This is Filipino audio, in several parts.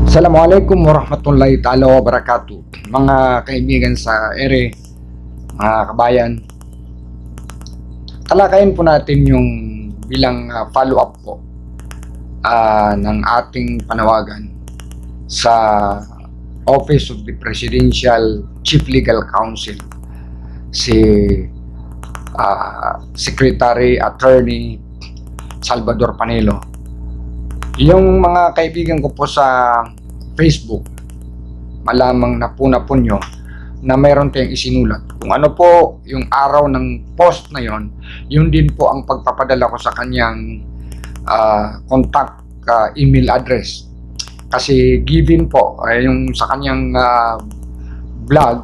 Assalamualaikum warahmatullahi ta'ala wabarakatuh. Mga kaibigan sa ere, mga kabayan, talakayin po natin yung bilang follow-up po ng ating panawagan sa Office of the Presidential Chief Legal Counsel, si Secretary Attorney Salvador Panelo. Yung mga kaibigan ko po sa Facebook, malamang napun nyo na mayroon tayong isinulat. Kung ano po yung araw ng post na yon, yun din po ang pagpapadala ko sa kanyang contact email address. Kasi given po, yung sa kanyang blog,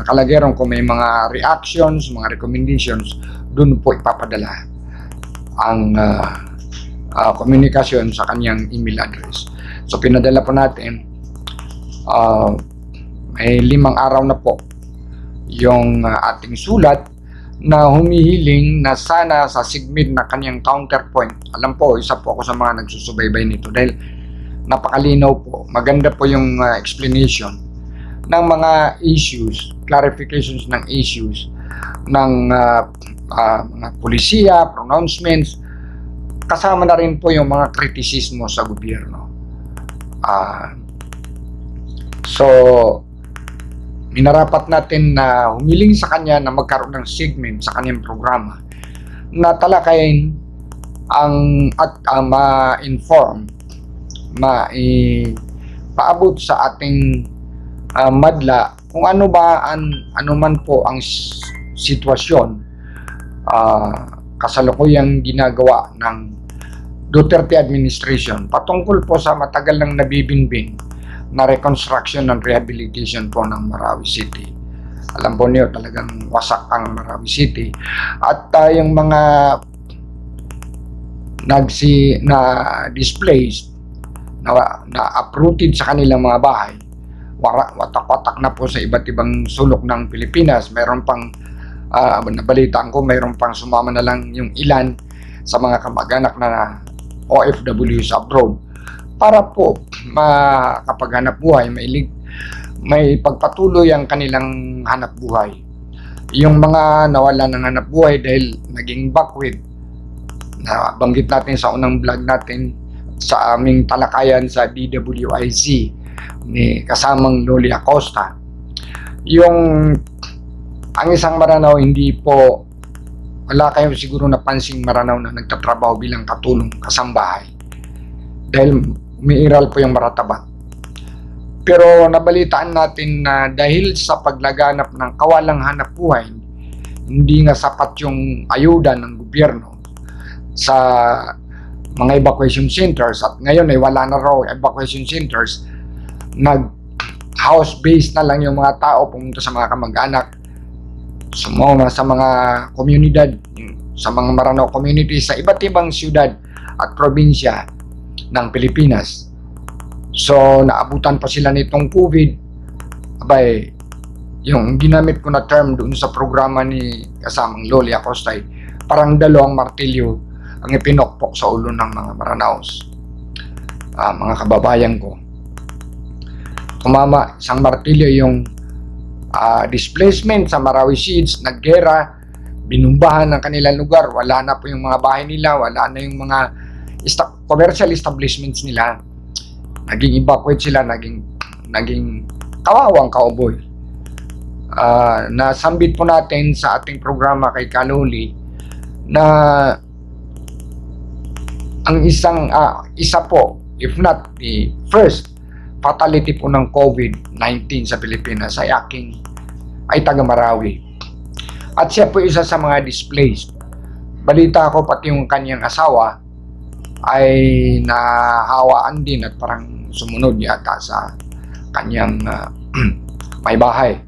nakalagay ron kung may mga reactions, mga recommendations, dun po ipapadala ang komunikasyon sa kanyang email address. So pinadala po natin, may 5 araw na po yung ating sulat na humihiling na sana sa segment na kanyang counterpoint. Alam po, isa po ako sa mga nagsusubaybay nito dahil napakalinaw po, maganda po yung explanation ng mga issues, clarifications ng issues ng mga polisiya, pronouncements, kasama na rin po yung mga kritisismo sa gobyerno. So, minarapat natin na humiling sa kanya na magkaroon ng segment sa kanyang programa na talakayin at ma-inform, paabot sa ating madla kung ano man po ang sitwasyon kasalukuyang ginagawa ng Duterte administration patungkol po sa matagal nang nabibinbin na reconstruction and rehabilitation po ng Marawi City. Alam po niyo, talagang wasak ang Marawi City. At yung mga displaced, na uprooted sa kanilang mga bahay, watak-watak na po sa iba't ibang sulok ng Pilipinas. Meron pang nabalitaan ko, mayroon pang sumama na lang yung ilan sa mga kamag-anak na OFW sa abroad para po makapaghanap buhay, may pagpatuloy ang kanilang hanap buhay. Yung mga nawala ng hanap buhay dahil naging backward, na banggit natin sa unang vlog natin sa aming talakayan sa DWIZ ni kasamang Loli Acosta, ang isang Maranao, wala kayong siguro napansing Maranao na nagtatrabaho bilang katulong kasambahay dahil umiiral po yung maratabat. Pero nabalitaan natin na dahil sa paglaganap ng kawalang hanap buhay, hindi nga sapat yung ayuda ng gobyerno sa mga evacuation centers, at ngayon ay wala na raw evacuation centers, house-based na lang yung mga tao, pumunta sa mga kamag-anak, sa mga komunidad, sa mga Maranao community sa iba't ibang siyudad at probinsya ng Pilipinas. So naabutan pa sila nitong COVID. Abay, yung ginamit ko na term doon sa programa ni kasamang Loli Acosta, parang dalawang martilyo ang ipinokpok sa ulo ng mga Maranaos, mga kababayan ko. Tumama, isang martilyo yung displacement sa Marawi Seeds, naggera, binumbahan ng kanilang lugar, wala na po yung mga bahay nila, wala na yung mga commercial establishments nila, naging evacuate sila, naging kawawang kauboy. Nasambit po natin sa ating programa kay Kaloli na ang isa po, if not the first fatality po ng COVID-19 sa Pilipinas ay taga Marawi. At siya po isa sa mga displaced. Balita ko pati yung kanyang asawa ay nahawaan din at parang sumunod yata sa kanyang may bahay.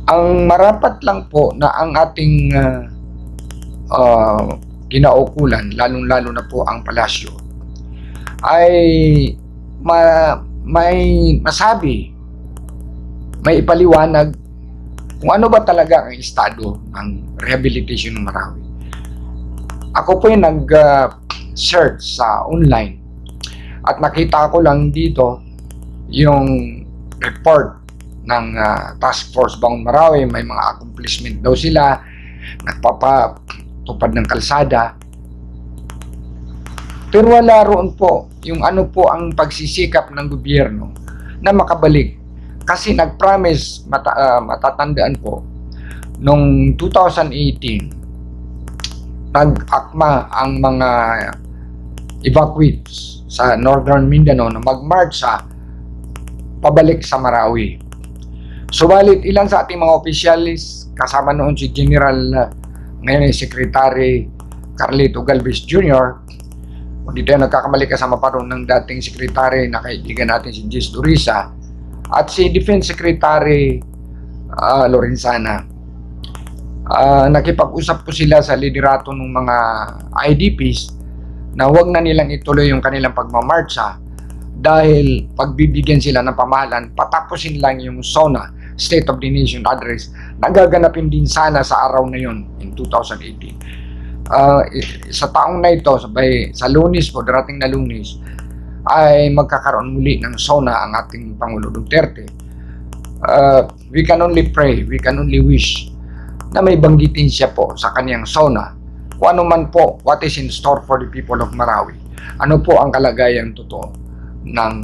Ang marapat lang po na ang ating kinaukulan, lalong-lalo na po ang palasyo, ay may masabi, may ipaliwanag kung ano ba talaga ang estado ng rehabilitation ng Marawi. Ako po yung nag-search sa online at nakita ko lang dito yung report ng Task Force Bangon Marawi. May mga accomplishment daw sila, nagpapatupad ng kalsada. Pero wala roon po yung ano po ang pagsisikap ng gobyerno na makabalik. Kasi nag-promise, matatandaan po, noong 2018, nag-akma ang mga evacuees sa Northern Mindanao na mag-march pabalik sa Marawi. Subalit ilan sa ating mga opisyalis, kasama noon si General, ngayon ay Secretary Carlito Galvez Jr., kung di tayo nagkakamali kasama pa rin ng dating Secretary na kaibigan natin si Jis Durisa, at si Defense Secretary Lorenzana. Nakipag-usap po sila sa liderato ng mga IDPs na huwag na nilang ituloy yung kanilang pagmamarcha dahil pagbibigyan sila ng pamahalan, patapusin lang yung SONA, State of the Nation Address, na gaganapin din sana sa araw na yun in 2018. Sa taong na ito, sa Lunes po, darating na Lunes, ay magkakaroon muli ng SONA ang ating Pangulo Duterte. We can only pray, we can only wish na may banggitin siya po sa kaniyang SONA kung ano man po what is in store for the people of Marawi. Ano po ang kalagayan totoo ng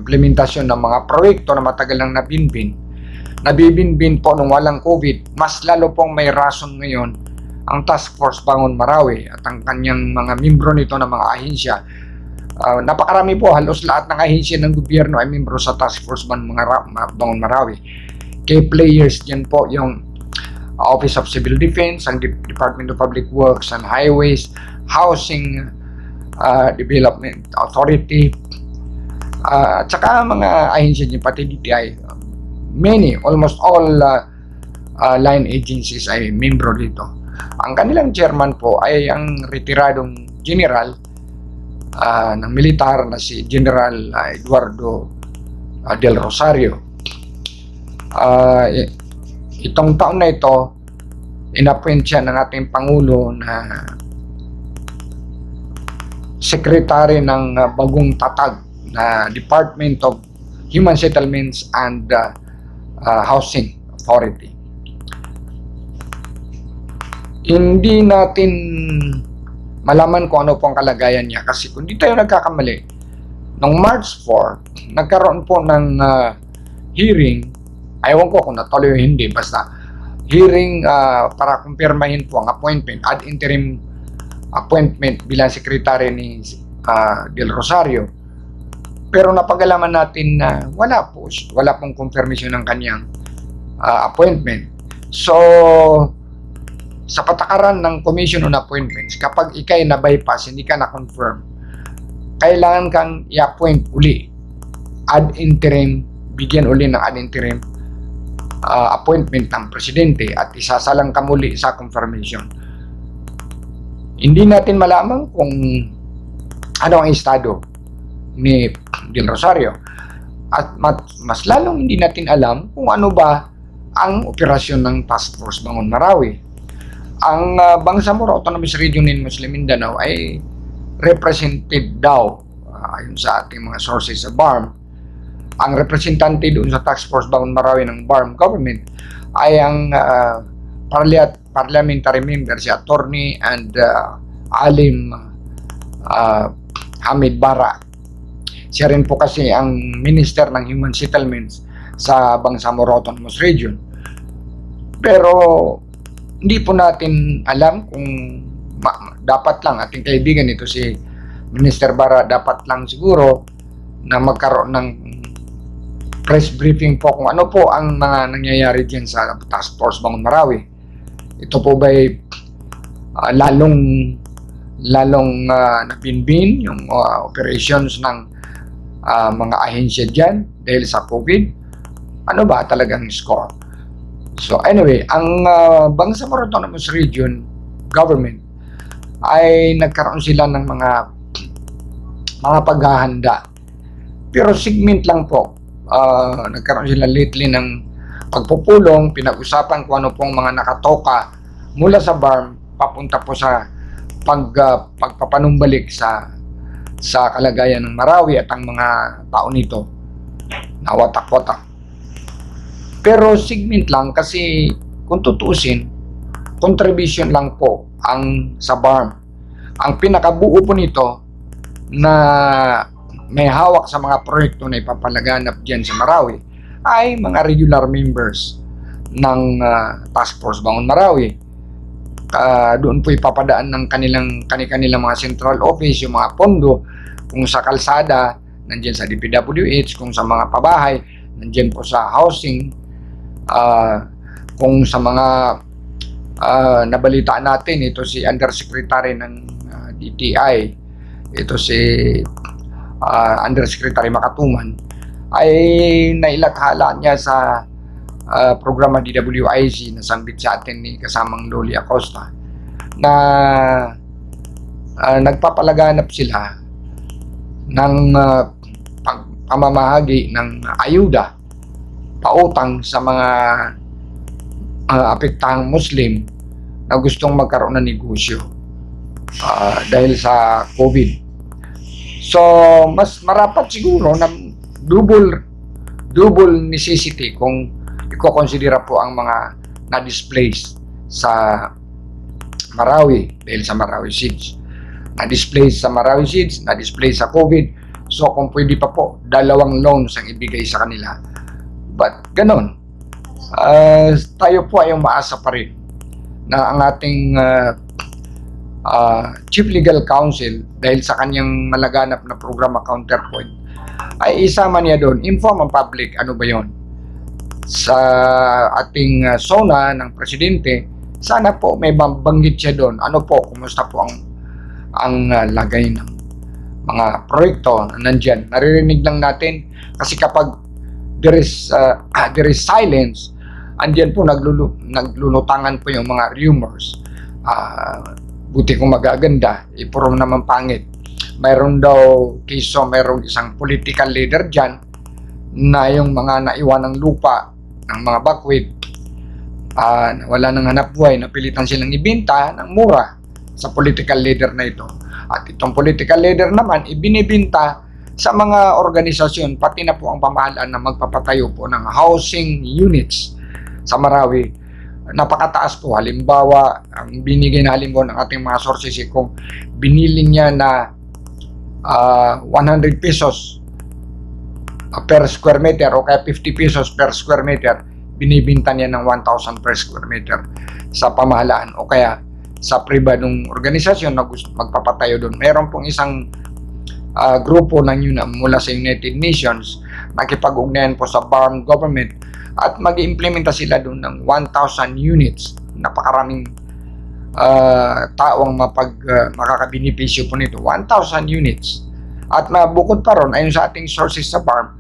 implementasyon ng mga proyekto na matagal nang nabibinbin po nung walang COVID. Mas lalo pong may rason ngayon ang Task Force Bangon Marawi at ang kanyang mga membro nito na mga ahensya. Napakarami po, halos lahat ng ahensya ng gobyerno ay membro sa Task Force Bangon Marawi. Key players dyan po yung Office of Civil Defense, ang Department of Public Works and Highways, Housing Development Authority, at saka mga ahensya dyan, pati DTI. Almost all line agencies ay membro dito. Ang kanilang chairman po ay ang retiradong general ng militar na si General Eduardo Del Rosario. Itong taon na ito, inappoint siya ng ating Pangulo na secretary ng bagong tatag na Department of Human Settlements and Housing Authority. Hindi natin malaman kung ano po ang kalagayan niya kasi kung di tayo nagkakamali, noong March 4, nagkaroon po ng hearing. Ayaw ko kung natuloy o hindi, basta hearing para kumpirmahin po ang appointment, ad interim appointment bilang sekretary ni Del Rosario. Pero napag-alaman natin na wala pong confirmation ng kanyang appointment. So, sa patakaran ng Commission on Appointments, kapag ikay na-bypass, hindi ka na-confirm, kailangan kang i-appoint uli, ad interim, bigyan uli ng ad interim appointment ng presidente at isasalang ka muli sa confirmation. Hindi natin malaman kung ano ang estado ni Del Rosario at mas lalong hindi natin alam kung ano ba ang operasyon ng Task Force Bangon Marawi. Ang Bangsamoro Autonomous Region in Muslim Mindanao ay represented daw ayon sa ating mga sources sa BARM. Ang representante doon sa Task Force Bangon Marawi ng BARM government ay ang parliamentary member, si Attorney and Alim Hamid Bara. Siya rin po kasi ang Minister ng Human Settlements sa Bangsamoro Autonomous Region. Pero hindi po natin alam kung dapat lang ating kaibigan ito si Minister Bara, dapat lang siguro na magkaroon ng press briefing po kung ano po ang mga nangyayari dyan sa Task Force Bangon Marawi. Ito po ba'y lalong nabinbin yung operations ng mga ahensya dyan dahil sa COVID? Ano ba talagang score? So anyway, ang Bangsamoro Autonomous Region government ay nagkaroon sila ng mga paghahanda. Pero segment lang po. Nagkaroon sila lately ng pagpupulong, pinag-usapan kung ano pong mga nakatoka mula sa BARM papunta po sa pagpapanumbalik sa kalagayan ng Marawi at ang mga tao nito na watak-watak. Pero segment lang kasi kung tutuusin, contribution lang po ang sa BARM. Ang pinakabuo po nito na may hawak sa mga proyekto na ipapalaganap dyan sa Marawi ay mga regular members ng Task Force Bangon Marawi. Doon po ipapadaan ng kanilang mga central office, yung mga pondo, kung sa kalsada, nandiyan sa DPWH, kung sa mga pabahay, nandiyan po sa housing, kung sa mga nabalita natin, ito si Undersecretary ng DTI, ito si Undersecretary Makatuman, ay nailathala niya sa programa DWIC na sambit sa atin ni kasamang Loli Acosta na nagpapalaganap sila ng pamamahagi ng ayuda, pautang sa mga apektahang Muslim na gustong magkaroon ng negosyo dahil sa COVID. So, mas marapat siguro na double necessity kung iko-considera po ang mga na-displace sa Marawi dahil sa Marawi Siege. Na-displace sa Marawi Siege, na-displace sa COVID. So, kung pwede pa po, 2 loans ang ibigay sa kanila. But, ganon. Tayo po ay umaasa pa rin na ang ating Chief Legal Counsel, dahil sa kanyang malaganap na programa Counterpoint, ay isama niya doon, inform ang public, ano ba yon sa ating SONA ng Presidente. Sana po may banggit siya doon, ano po, kumusta po ang lagay ng mga proyekto na nandyan. Naririnig lang natin kasi kapag there is silence, andyan po naglulutangan po yung mga rumors. Buti kung magaganda, puro naman pangit. Mayroon daw kiso, mayroong isang political leader dyan na yung mga naiwan ng lupa ng mga bakwit, wala nang hanap buhay, napilitan silang ibinta ng mura sa political leader na ito. At itong political leader naman, ibinibinta sa mga organisasyon, pati na po ang pamahalaan na magpapatayo po ng housing units sa Marawi. Napakataas po. Halimbawa, ang binigay na halimbawa ng ating mga sources, kung binili niya na 100 pesos per square meter o kaya 50 pesos per square meter, binibinta niya ng 1,000 per square meter sa pamahalaan o kaya sa pribadong organisasyon na magpapatayo doon. Meron pong isang grupo ng UNAM mula sa United Nations, nakipag-ugnayan po sa BARM government at mag-implementa sila doon ng 1,000 units. Napakaraming tao ang makakabenepisyo po nito. 1,000 units. At bukod pa ron, ayon sa ating sources sa BARM,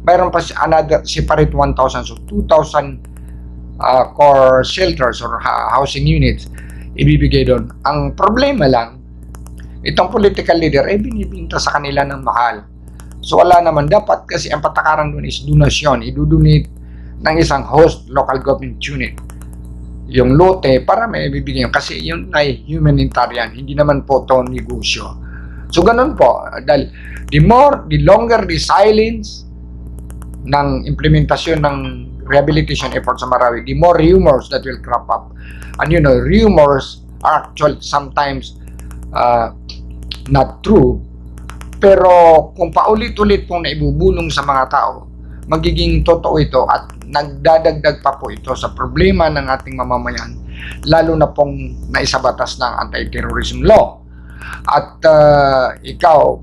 mayroon pa another separate 1,000. So 2,000 core shelters or housing units ibibigay doon. Ang problema lang, itong political leader ay binibinta sa kanila ng mahal. So wala naman. Dapat kasi ang patakaran doon is donasyon. Idudonate ng isang host local government unit yung lote para may bibigyan. Kasi yun ay humanitarian. Hindi naman po ito negosyo. So ganun po. Dahil the longer the silence ng implementasyon ng rehabilitation effort sa Marawi, the more rumors that will crop up. And you know, rumors are actually sometimes not true, pero kung paulit-ulit pong naibubulong sa mga tao, magiging totoo ito at nagdadagdag pa po ito sa problema ng ating mamamayan, lalo na pong naisabatas ng anti-terrorism law. At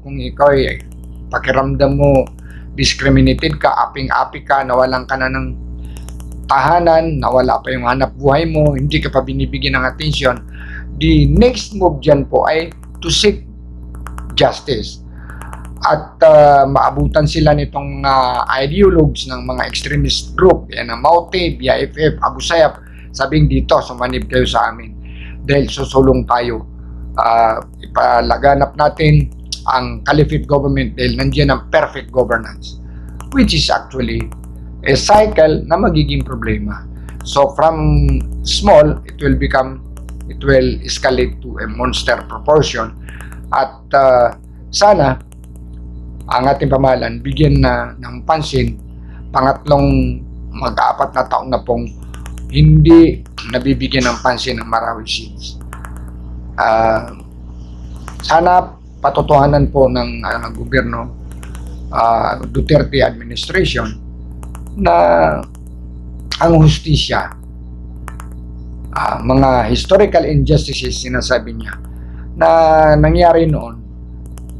kung ikaw ay pakiramdam mo discriminated ka, aping-api ka, nawalan ka na ng tahanan, nawala pa yung hanap buhay mo, hindi ka pa binibigyan ng attention, the next move dyan po ay to seek justice. At maabutan sila nitong ideologues ng mga extremist group, yan ang Maute, BIFF, Abu Sayyaf, sabing dito, sumanib kayo sa amin dahil susulong tayo. Ipalaganap natin ang caliphate government dahil nandiyan ang perfect governance, which is actually a cycle na magiging problema. So from small, it will escalate to a monster proportion. At sana ang ating pamahalaan bigyan na ng pansin pangatlong mag-apat na taon na pong hindi nabibigyan ng pansin ng Marawi Seeds. Sana patotohanan po ng gobyerno Duterte administration na ang hustisya, mga historical injustices sinasabi niya na nangyari noon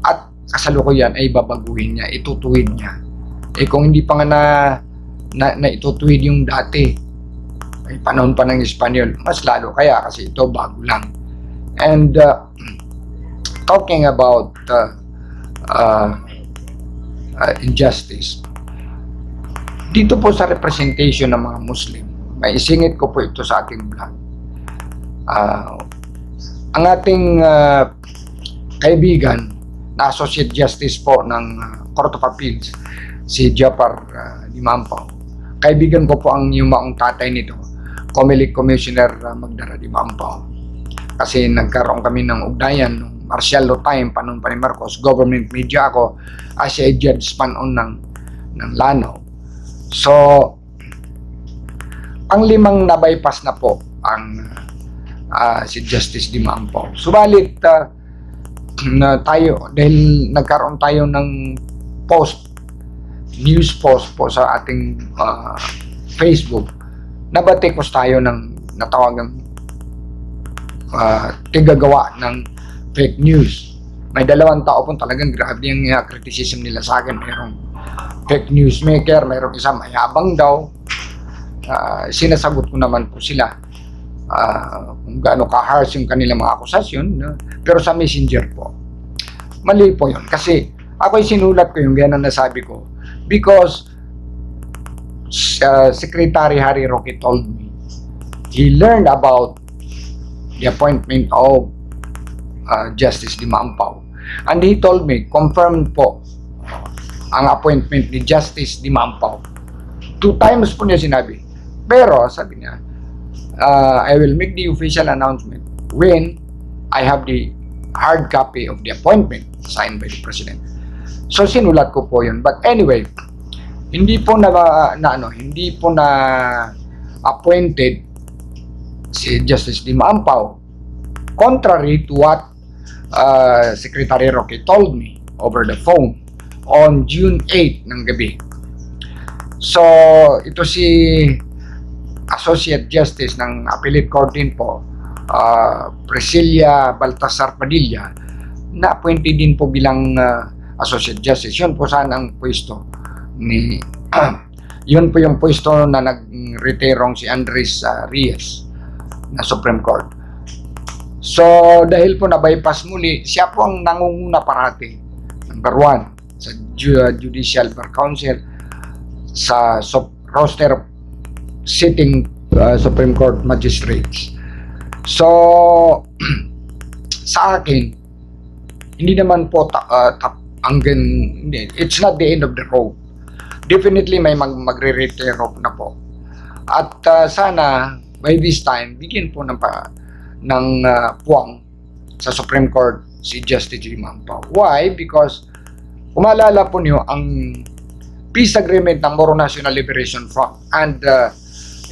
at kasalukuyan ay babaguhin niya, itutuwid niya. Kung hindi pa nga na itutuwid yung dati, ay panahon pa ng Espanyol, mas lalo kaya kasi ito bago lang. And talking about injustice, dito po sa representation ng mga Muslim, may isingit ko po ito sa ating vlog. Ang ating kaibigan na Associate Justice po ng Court of Appeals, si Japar Limampao. Kaibigan ko po ang yumaong tatay nito, Comelec Commissioner Magdara Limampao. Kasi nagkaroon kami ng ugnayan nung martial law time, panahon pa ni Marcos, government media ako, as a judge panon ng Lanao. So, ang 5 na-bypass na po ang si Justice Limampao. Subalit, na tayo, dahil nagkaroon tayo ng news post po sa ating Facebook, nabatikos tayo ng natawagang tigagawa ng fake news. May 2 tao po talagang grabe yung criticism nila sa akin. Mayroong fake news maker, mayroong isa mayabang daw. Sinasagot ko naman po sila kung gaano ka-harsh yung kanilang mga akusasyon, pero sa messenger po mali po yun, kasi ako'y sinulat ko yung gano'n na sabi ko because Secretary Harry Roque told me he learned about the appointment of Justice Limampao, and he told me confirmed po ang appointment ni Justice Limampao. 2 times po niya sinabi, pero sabi niya, I will make the official announcement when I have the hard copy of the appointment signed by the President. So sinulat ko po yun. But anyway, hindi po na appointed si Justice Limampao, contrary to what Secretary Roque told me over the phone on June 8 ng gabi. So ito si Associate Justice ng Appellate Court din po, Priscilla Baltasar Padilla, na appointed din po bilang Associate Justice. Yun po sana ang pwesto ni yun po yung pwesto na nag-retirong si Andres Reyes na Supreme Court. So dahil po na-bypass muli, siya po ang nangunguna parati, number 1 sa Judicial Bar Council, sa roster sitting Supreme Court magistrates. So sa akin, hindi naman po it's not the end of the road. Definitely may magre-retire na po. At sana by this time bigyan po ng puwang sa Supreme Court si Justice Limampao. Why? Because kung maalala po niyo ang peace agreement ng Moro National Liberation Front and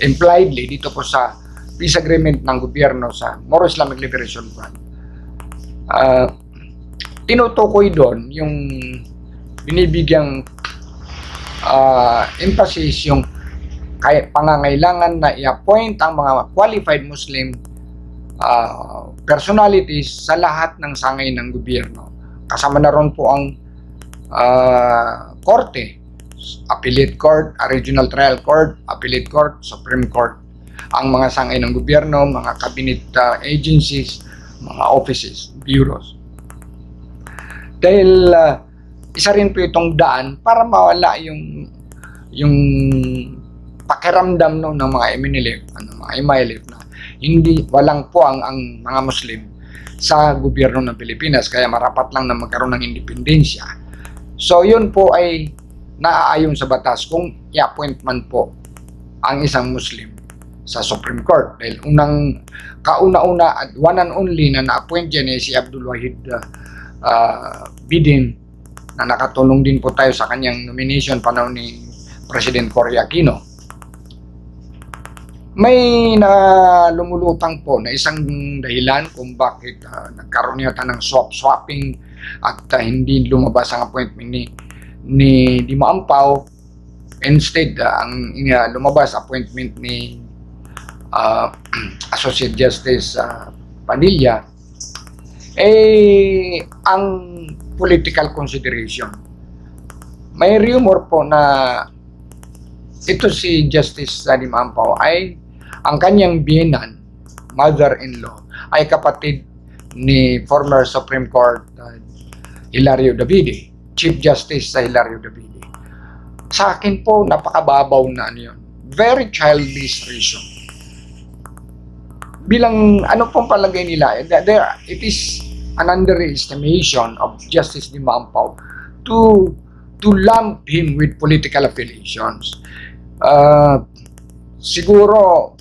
impliedly dito po sa peace agreement ng gobyerno sa Moro Islamic Liberation Front, tinutukoy doon yung binibigyang emphasis yung pangangailangan na i-appoint ang mga qualified Muslim personalities sa lahat ng sangay ng gobyerno. Kasama na ron po ang korte, Appellate Court, Regional Trial Court, Appellate Court, Supreme Court, ang mga sangay ng gobyerno, mga cabinet agencies, mga offices, bureaus. Dahil isa rin po itong daan para mawala yung pakiramdam ng mga MNLF, mga MILF na hindi walang puwang ang mga Muslim sa gobyerno ng Pilipinas, kaya marapat lang na magkaroon ng independensya. So yun po ay naaayon sa batas kung i-appoint man po ang isang Muslim sa Supreme Court. Dahil kauna-una at one and only na na-appoint dyan si Abdul Wahid Bidin, na nakatulong din po tayo sa kanyang nomination panahon ni President Cory Aquino. May lumulutang po na isang dahilan kung bakit nagkaroon yata ng swapping at hindi lumabas ang appointment ni Dima Ampao. Instead, ang lumabas appointment ni Associate Justice Padilla, ang political consideration. May rumor po na ito si Justice Dima Ampao ay ang kanyang biyenan, mother-in-law, ay kapatid ni former Supreme Court Hilario Davide, Chief Justice sa Hilario Davide. Sa akin po, napakababaw na yun. Very childish reason. Bilang ano pong palagay nila, it is an underestimation of Justice Dima Ampao to lump him with political affiliations. Siguro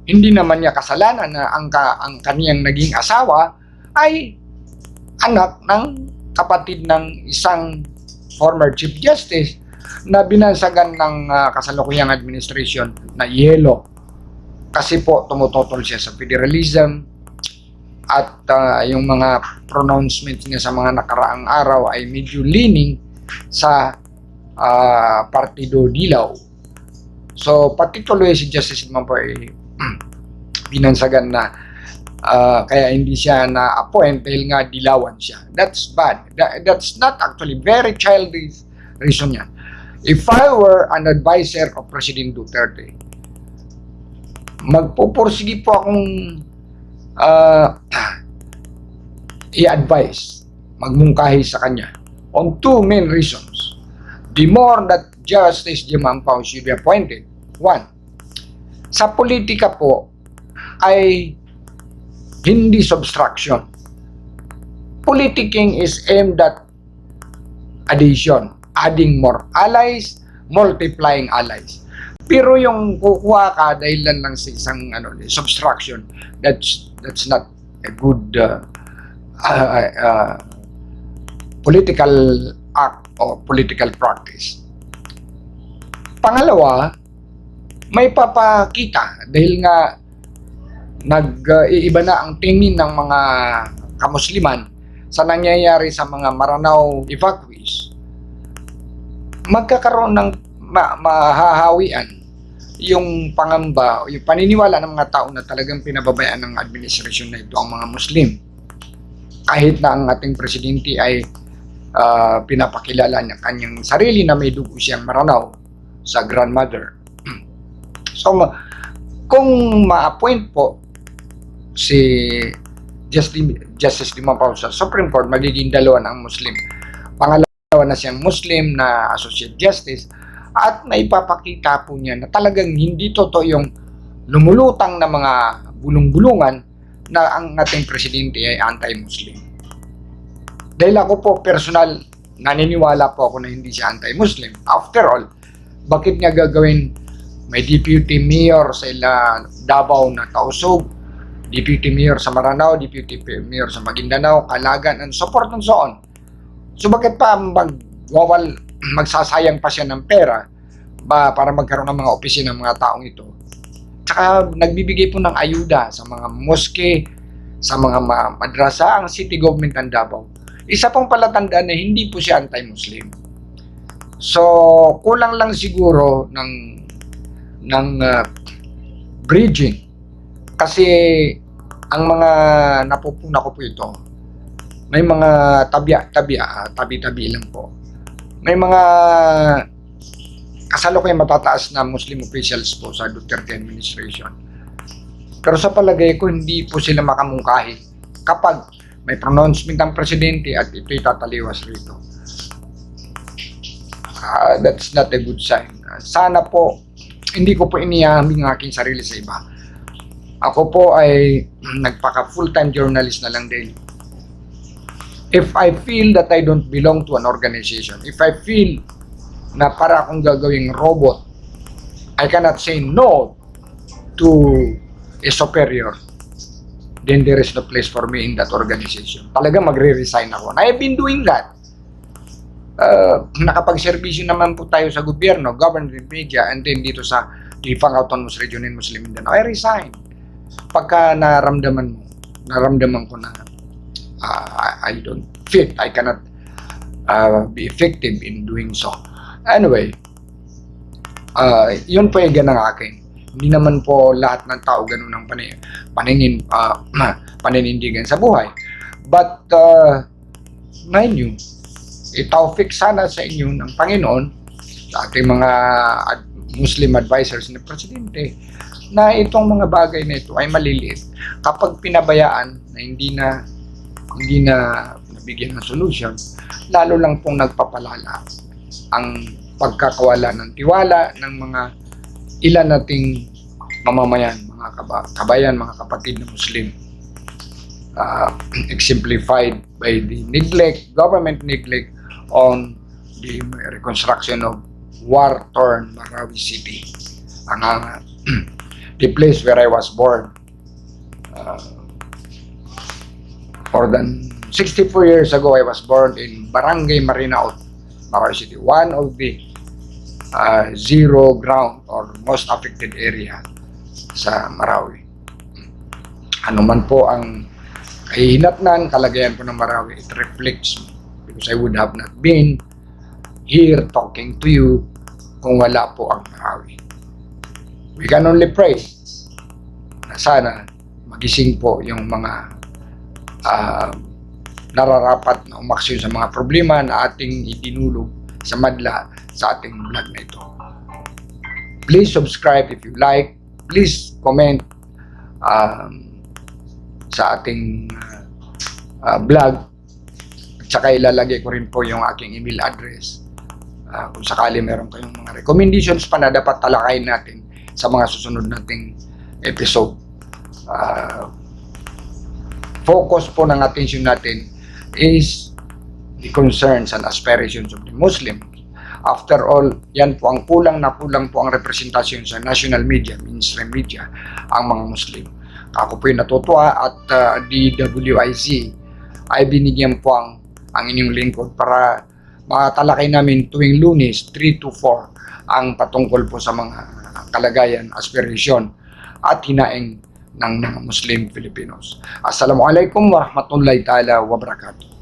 hindi naman niya kasalanan na ang kaniyang naging asawa ay anak ng kapatid ng isang former Chief Justice na binansagan ng kasalukuyang administration na yelo. Kasi po tumututol siya sa federalism at yung mga pronouncements niya sa mga nakaraang araw ay medyo leaning sa Partido Dilaw. So pati tuloy si Justice Dima Ampao ay binansagan na kaya hindi siya na-appoint dahil nga dilawan siya. That's bad. That's not actually very childish reason yan. If I were an advisor of President Duterte, magpupursige po akong i-advise, magmungkahi sa kanya on two main reasons. The more that Justice Dima Ampao should be appointed. One, sa politika po ay hindi subtraction. Politicking is aimed at addition, adding more allies, multiplying allies. Pero yung kukuha ka dahil lang sa isang subtraction, that's not a good political act or political practice. Pangalawa, may papakita dahil nga nag-iiba na ang tingin ng mga kamusliman sa nangyayari sa mga Maranao evacuees. Magkakaroon ng mahahawian yung pangamba, yung paniniwala ng mga tao na talagang pinababayaan ng administrasyon na ito ang mga Muslim. Kahit na ang ating presidente ay pinapakilala niya kanyang sarili na may dugo siyang Maranao sa grandmother. So, kung ma-appoint po si Justice Dima Ampao sa Supreme Court, magiging dalawa na ang Muslim. Pangalawa na siyang Muslim na Associate Justice at naipapakita po niya na talagang hindi totoo yung lumulutang na mga bulong-bulungan na ang ating presidente ay anti-Muslim. Dahil ako po personal, naniniwala po ako na hindi siya anti-Muslim. After all, bakit niya gagawin may deputy mayor sa Davao na Tausug, deputy mayor sa Maranao, deputy mayor sa Maguindanao, Calagan, and so forth and so on. So bakit pa magsasayang pa siya ng pera para magkaroon ng mga opisina ng mga taong ito? Tsaka nagbibigay po ng ayuda sa mga moske, sa mga madrasa, ang city government ng Davao. Isa pong palatandaan na hindi po siya anti-Muslim. So kulang lang siguro ng bridging. Kasi ang mga napupuna ko po ito, may mga tabi-tabi lang po. May mga kasalukuyang matataas na Muslim officials po sa Duterte administration. Pero sa palagay ko, hindi po sila makamungkahi kapag may pronouncement ang presidente at ito'y tataliwas rito. That's not a good sign. Sana po, hindi ko po inihahambing ang aking sarili sa iba. Ako po ay nagpaka full-time journalist na lang din. If I feel that I don't belong to an organization, if I feel na para akong gagawing robot, I cannot say no to a superior, then there is no place for me in that organization. Talaga magre-resign ako. And I have been doing that. Nakapag-servisyo naman po tayo sa gobyerno, government, media, and then dito sa Ifang Autonomous Region in Muslim Mindanao. I resign. Pagka naramdaman ko na I don't fit, I cannot be effective in doing so. Anyway, yun po yung ganang akin. Hindi naman po lahat ng tao ganun ang paninindigan sa buhay. But, mind you, itaufik sana sa inyo ng Panginoon, sa ating mga Muslim advisors ni Presidente, na itong mga bagay na ito ay maliliit kapag pinabayaan na hindi na nabigyan ng solution, lalo lang pong nagpapalala ang pagkakawala ng tiwala ng mga ilan nating mamamayan, mga kabayan, mga kapatid na Muslim, exemplified by the government neglect on the reconstruction of war-torn Marawi City, the place where I was born. More than 64 years ago, I was born in Barangay Marinaot, Marawi City, one of the zero ground or most affected area sa Marawi. Ano man po ang kahihinatnan, kalagayan po ng Marawi, it reflects me, because I would have not been here talking to you kung wala po ang Marawi. We can only pray na sana magising po yung mga nararapat na umaksyon sa mga problema na ating idinulog sa madla sa ating vlog na ito. Please subscribe if you like. Please comment sa ating vlog. At saka ilalagay ko rin po yung aking email address. Kung sakali meron kayong mga recommendations pa na dapat talakayin natin sa mga susunod nating episode. Focus po ng attention natin is the concerns and aspirations of the Muslim. After all, yan po ang kulang po ang representasyon sa national media, mainstream media, ang mga Muslim. Ako po yung natutuwa at DWIC ay binigyan po ang inyong lingkod para makatalakay namin tuwing Lunes 3 to 4 ang patungkol po sa mga kalagayan, aspiration at hinaing ng mga Muslim Filipinos. Assalamualaikum warahmatullahi ta'ala wabarakatuh.